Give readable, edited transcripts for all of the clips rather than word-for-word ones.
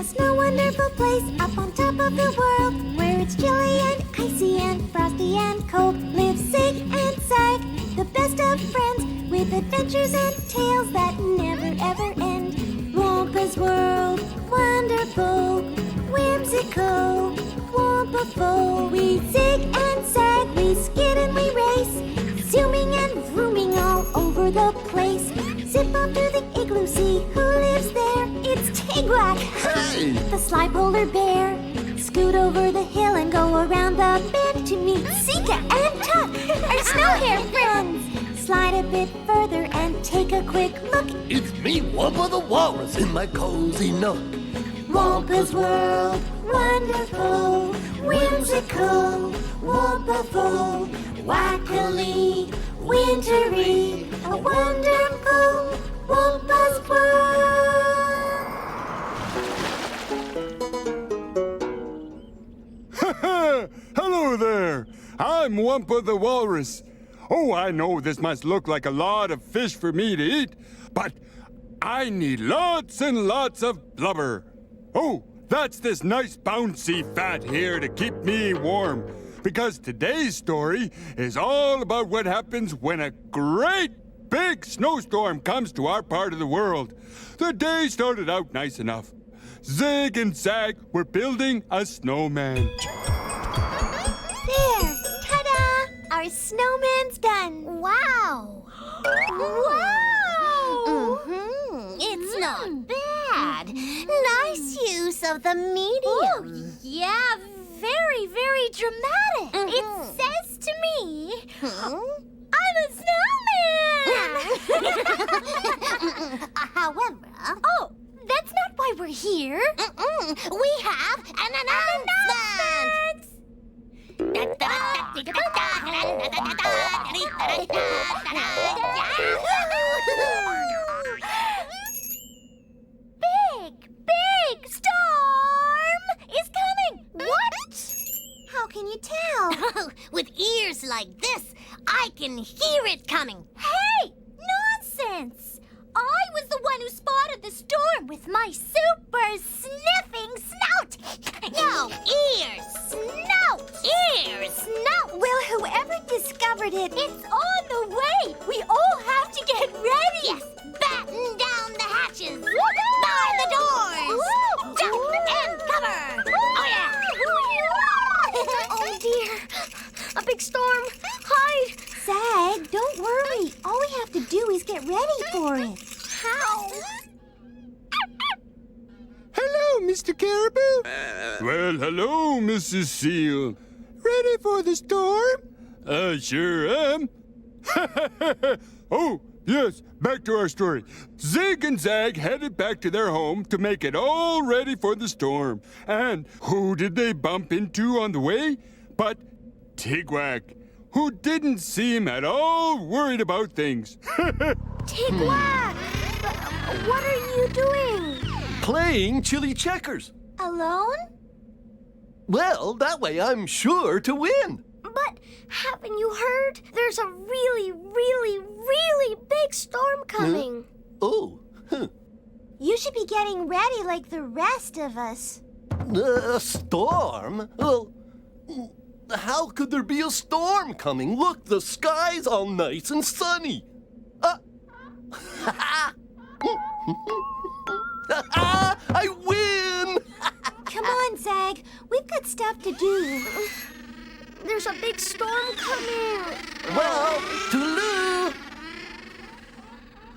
snow wonderful place up on top of the world, where it's chilly and icy and frosty and cold, live Zig and Zag, the best of friends, with adventures and tales that never ever end. Wumpa's world, wonderful, whimsical, Wumpaful. We zig and zag, we skid and we race, zooming and vrooming all over the place. Zip up to the igloo, see who lives there. It's Tig Whack, Hey! the sly polar bear. Scoot over the hill and go around the bend to meet Sika and Tuck, our snow hare friends. Slide a bit further and take a quick look. It's me, Wumpa the Walrus, in my cozy nook. Wumpa's world, wonderful, whimsical, Wumpaful, wackily, wintry, a wonderful Wumpa's world. Hello there. I'm Wumpa the Walrus. Oh, I know this must look like a lot of fish for me to eat, but I need lots and lots of blubber. Oh, that's this nice bouncy fat here to keep me warm, because today's story is all about what happens when a great big snowstorm comes to our part of the world. The day started out nice enough. Zig and Zag were building a snowman. There, ta-da! Our snowman's done. Wow! Wow! It's not bad. Nice use of the medium. Oh, yeah, very, very dramatic. It says to me, I'm a snowman! However, Oh, that's not why we're here. we have an announcement. Big storm is coming. What? How can you tell? With ears like this, I can hear it coming. Hey, nonsense! I was the one who spotted the storm with my super sniffing snout. No, ears. Snout! Ears. Snout! Well, whoever discovered it, it's on the way. We all have to get ready. Yes, batten down the hatches. Bar the doors. Jump and cover. Oh, yeah. Oh, dear. A big storm. Hide. Zag, don't worry. All we have to do is get ready for it. How? Hello, Mr. Caribou. Well, hello, Mrs. Seal. Ready for the storm? I sure am. Oh, yes, back to our story. Zig and Zag headed back to their home to make it all ready for the storm. And who did they bump into on the way? But Tig Whack, who didn't seem at all worried about things. Tig Whack! What are you doing? Playing chili checkers. Alone? Well, that way I'm sure to win. But haven't you heard? There's a really, really, really big storm coming. Oh, You should be getting ready like the rest of us. a storm? Well, how could there be a storm coming? Look, the sky's all nice and sunny. I win! Come on, Zag. We've got stuff to do. There's a big storm coming. Well, toodaloo.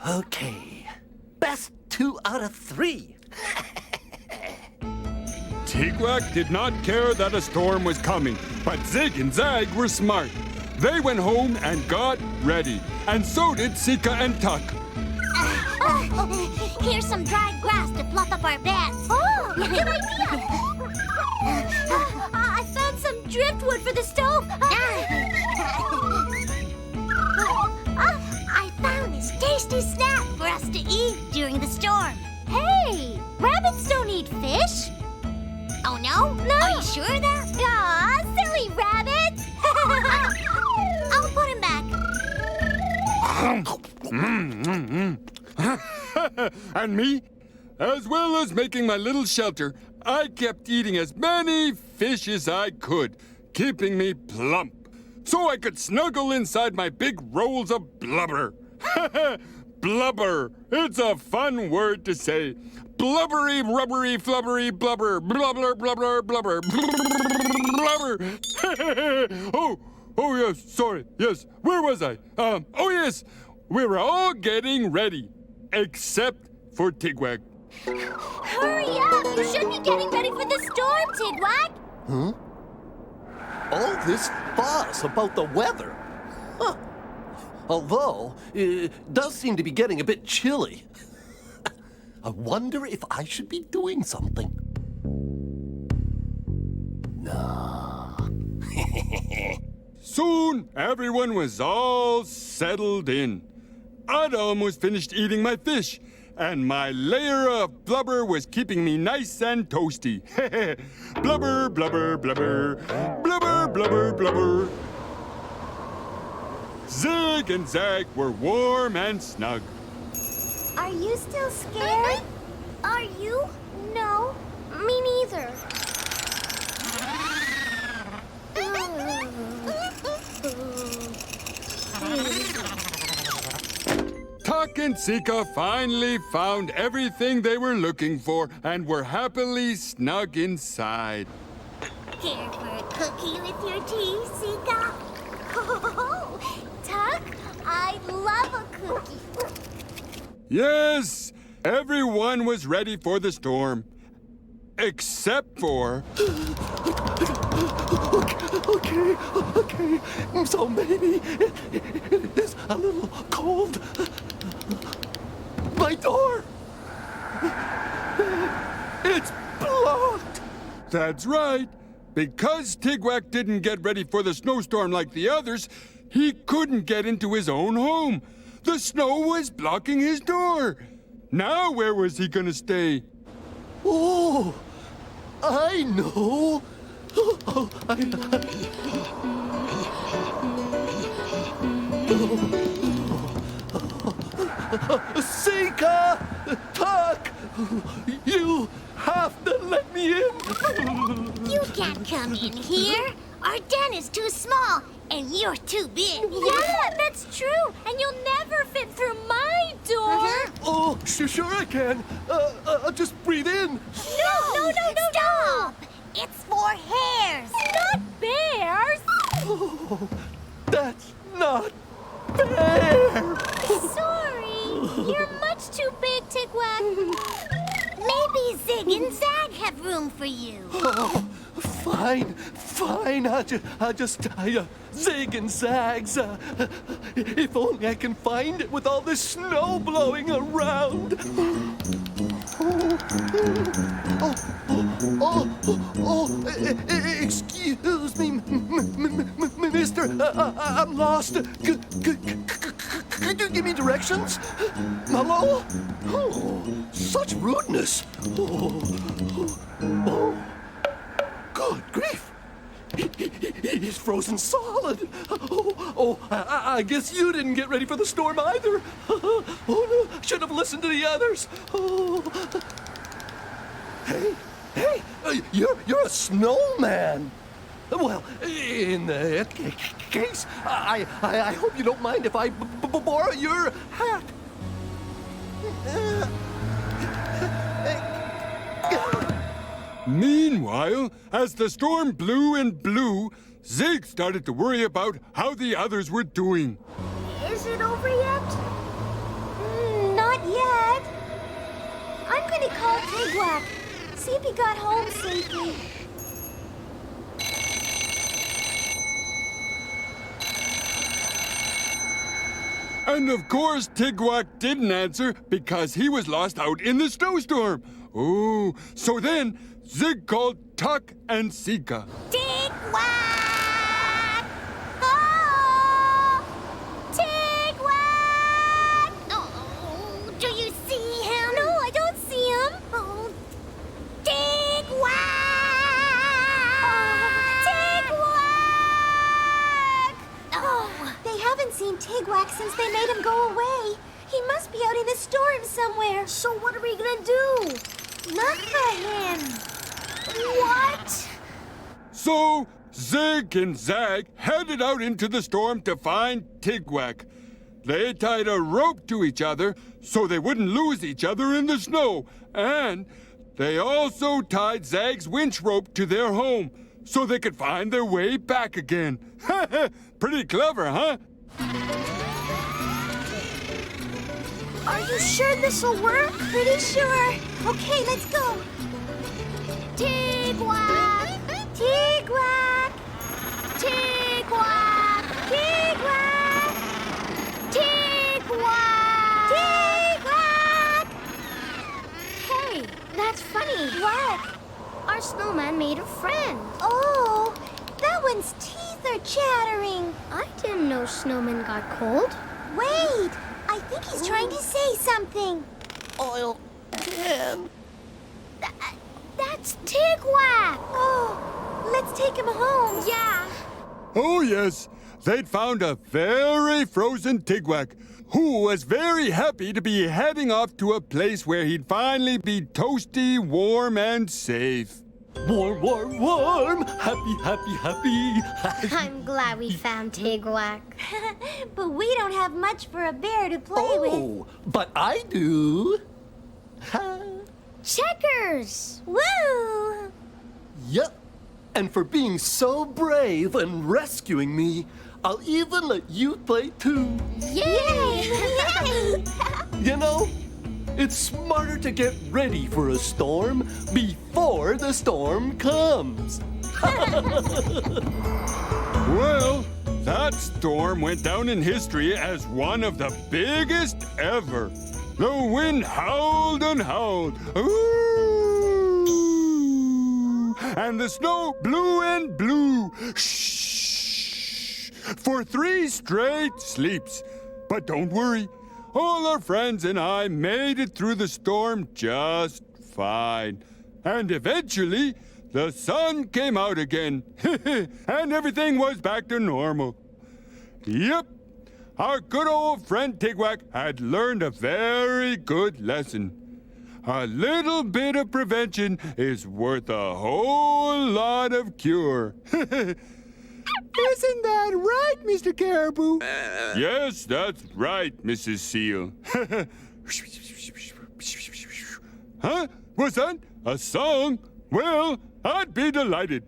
Okay, best 2 out of 3. Tig Whack did not care that a storm was coming, but Zig and Zag were smart. They went home and got ready, and so did Sika and Tuck. Here's some dried grass to fluff up our beds. Oh, good idea. I found some driftwood for the stove. I found this tasty snack for us to eat during the storm. Hey, rabbits don't eat fish. Oh, no? No. Are you sure of that? Aw, silly rabbit. I'll put him back. And me? As well as making my little shelter, I kept eating as many fish as I could, keeping me plump, so I could snuggle inside my big rolls of blubber. Blubber. It's a fun word to say. Blubbery, rubbery, flubbery, blubber. Blubber, blubber, blubber. Blubber. Oh, yes, sorry. Yes, where was I? Oh, yes. We were all getting ready, except for Tig Whack. Hurry up! You should be getting ready for the storm, Tig Whack! Huh? All this fuss about the weather. Huh. Although, it does seem to be getting a bit chilly. I wonder if I should be doing something. No. Soon, everyone was all settled in. I'd almost finished eating my fish, and my layer of blubber was keeping me nice and toasty. Blubber, blubber, blubber. Blubber, blubber, blubber. Zig and Zag were warm and snug. Are you still scared? Are you? No, me neither. Tuck and Sika finally found everything they were looking for and were happily snug inside. Care for a cookie with your tea, Sika? Oh, Tuck, I love a cookie. Yes, everyone was ready for the storm. Except for... Okay. So maybe it is a little cold. My door! It's blocked! That's right. Because Tig Whack didn't get ready for the snowstorm like the others, he couldn't get into his own home. The snow was blocking his door. Now where was he gonna stay? Oh, I know. Sika! Tuck! You have to let me in! You can't come in here. Our den is too small, and you're too big. Yeah, that's true. And you'll never fit through my door. Oh, sure I can. Just breathe in. No! Stop! It's for hares. Not bears. Oh, that's not fair. Sorry. You're much too big, Tig Whack. Maybe Zig and Zag have room for you. Oh, fine. I just zig and zags. If only I can find it with all this snow blowing around. Excuse me, mister. I'm lost. Could you give me directions? Hello? Oh, such rudeness. Oh. Good grief. He's frozen solid. I guess you didn't get ready for the storm either. Oh, no, should have listened to the others. Oh. Hey, you're a snowman. Well, in that case, I hope you don't mind if I borrow your hat. Meanwhile, as the storm blew and blew, Zig started to worry about how the others were doing. Is it over yet? Not yet. I'm gonna call Tig Whack. See if he got home safely. And of course, Tig Whack didn't answer because he was lost out in the snowstorm. Oh, so then Zig called Tuck and Sika. Tig Whack! Oh! Tig Whack! Oh, do you see him? No, I don't see him. Oh, Tig Whack! Tig Whack! Oh. They haven't seen Tig Whack since they made him go away. He must be out out in a storm somewhere. So what are we gonna do? Look for him. What? So, Zig and Zag headed out into the storm to find Tig Whack. They tied a rope to each other so they wouldn't lose each other in the snow. And they also tied Zag's winch rope to their home so they could find their way back again. Pretty clever, huh? Are you sure this'll work? Pretty sure. Okay, let's go. Tig Whack! Tig Whack! Tig Whack! Tig Whack! Tig Whack! Tig Whack! Hey, that's funny. What? Our snowman made a friend. Oh, that one's teeth are chattering. I didn't know snowmen got cold. Wait, I think he's trying to say something. Oil can. That's Tig Whack! Oh, let's take him home. Yeah. Oh, yes. They'd found a very frozen Tig Whack, who was very happy to be heading off to a place where he'd finally be toasty, warm, and safe. Warm, warm, warm. Happy, happy, happy. I'm glad we found Tig Whack. But we don't have much for a bear to play with. Oh, but I do. Checkers! Woo! Yep. And for being so brave and rescuing me, I'll even let you play too. Yay! Yay! You know, it's smarter to get ready for a storm before the storm comes. Well, that storm went down in history as one of the biggest ever. The wind howled and howled. Ooh! And the snow blew and blew. Shh! For 3 straight sleeps. But don't worry. All our friends and I made it through the storm just fine. And eventually, the sun came out again. And everything was back to normal. Yep. Our good old friend Tig Whack had learned a very good lesson. A little bit of prevention is worth a whole lot of cure. Isn't that right, Mr. Caribou? Yes, that's right, Mrs. Seal. Huh? Was that a song? Well, I'd be delighted.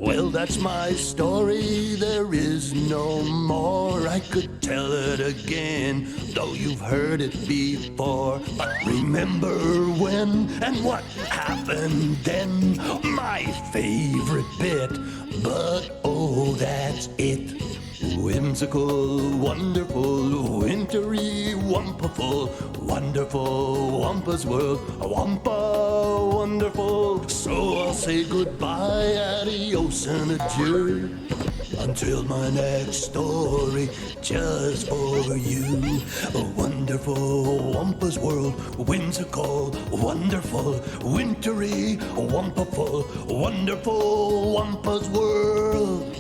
Well, that's my story, there is no more. I could tell it again, though you've heard it before. But remember when and what happened then? My favorite bit, but oh, that's it. Whimsical, wonderful, wintry, wumpaful, wonderful, Wumpa's world, a Wumpa, wonderful. So I'll say goodbye, adios, and adieu. Until my next story, just for you. A wonderful Wumpa's world, whimsical, wonderful, wintry, wumpaful, wonderful Wumpa's world.